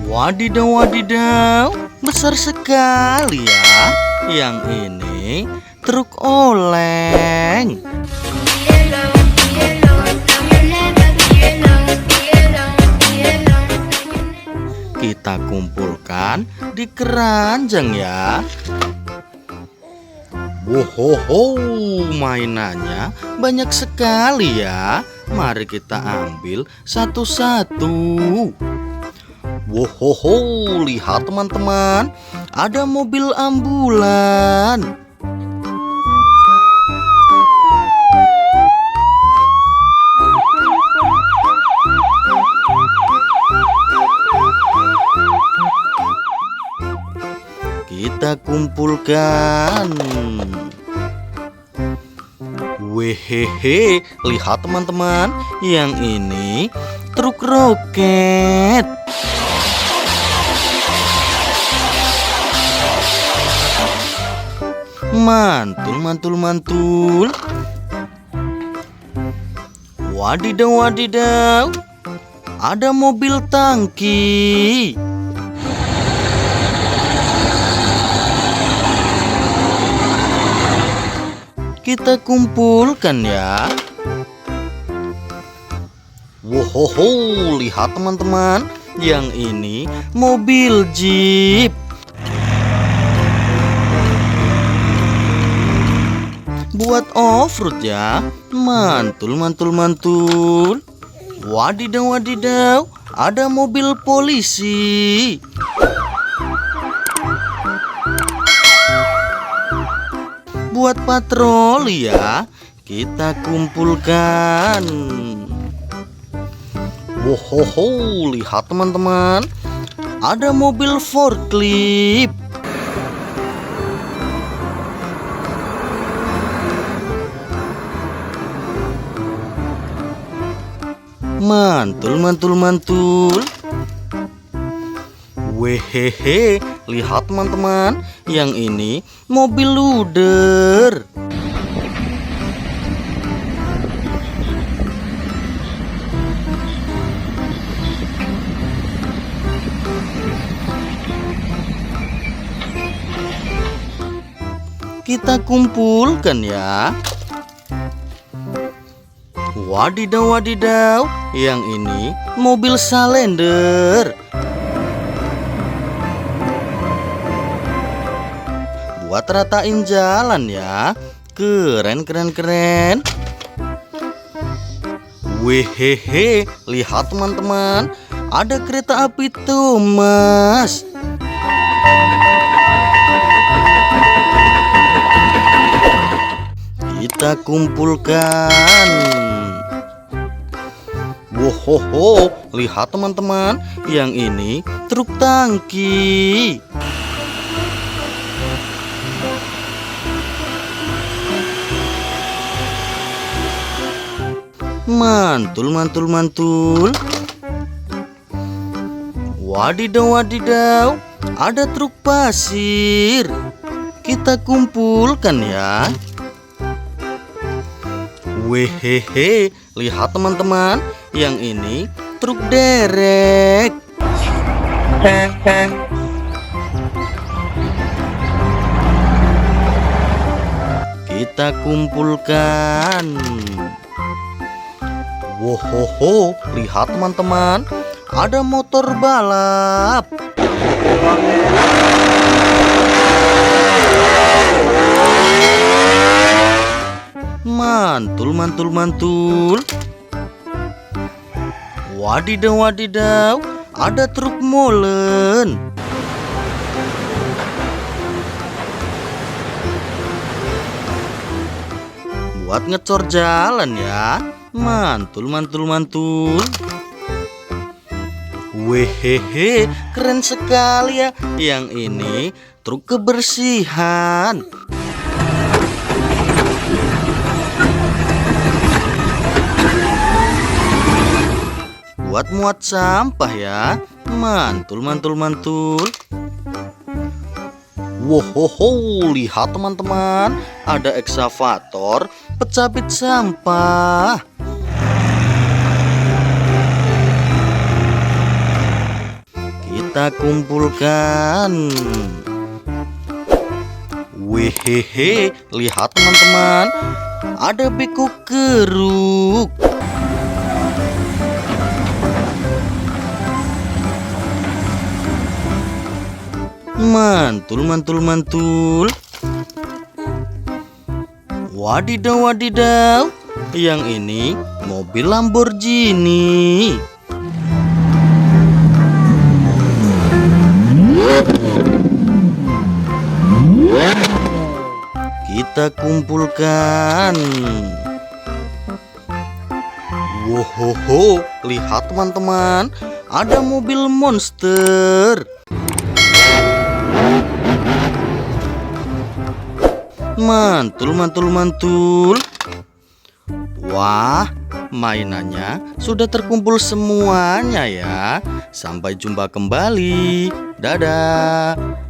Wadidaw, wadidaw, besar sekali ya. Yang ini truk oleng. Kita kumpulkan di keranjang ya. Wohoho, mainannya banyak sekali ya. Mari kita ambil satu-satu. Wohoho, lihat teman-teman, ada mobil ambulan. Kita kumpulkan. Wehehe, lihat teman-teman, yang ini truk roket. Mantul, mantul, mantul. Wadidaw, wadidaw, ada mobil tangki. Kita kumpulkan ya. Wohoho, lihat teman-teman, yang ini mobil jeep. Buat off-road ya. Mantul, mantul, mantul. Wadidaw, wadidaw, ada mobil polisi. Buat patroli ya. Kita kumpulkan. Wohoho, lihat teman-teman, ada mobil forklift. Mantul, mantul, mantul. Wehehe, lihat teman-teman, yang ini mobil luder. Kita kumpulkan ya. Wadidaw, wadidaw, yang ini mobil salender. Buat ratain jalan ya. Keren, keren, keren. Wehehe, lihat teman-teman, ada kereta api Thomas. Kita kumpulkan. Wohoho, lihat teman-teman, yang ini truk tangki. Mantul, mantul, mantul. Wadidaw, wadidaw, ada truk pasir. Kita kumpulkan ya. Wehehe, lihat teman-teman, yang ini truk derek. Kita kumpulkan. Wohoho, lihat teman-teman, ada motor balap. Mantul, mantul, mantul. Wadidaw, wadidaw, ada truk molen. Buat ngecor jalan ya. Mantul, mantul, mantul. Wehehe, keren sekali ya. Yang ini truk kebersihan. Buat muat sampah ya. Mantul, mantul, mantul. Wohoho, lihat teman-teman, ada ekskavator pecapit sampah. kita kumpulkan. Wehehe, lihat teman-teman, ada beko keruk. Mantul, mantul, mantul. Wadidaw, wadidaw. Yang ini mobil Lamborghini. Kita kumpulkan. Wohoho, lihat teman-teman, ada mobil monster. Mantul, mantul, mantul. Wah, mainannya sudah terkumpul semuanya ya. Sampai jumpa kembali. Dadah.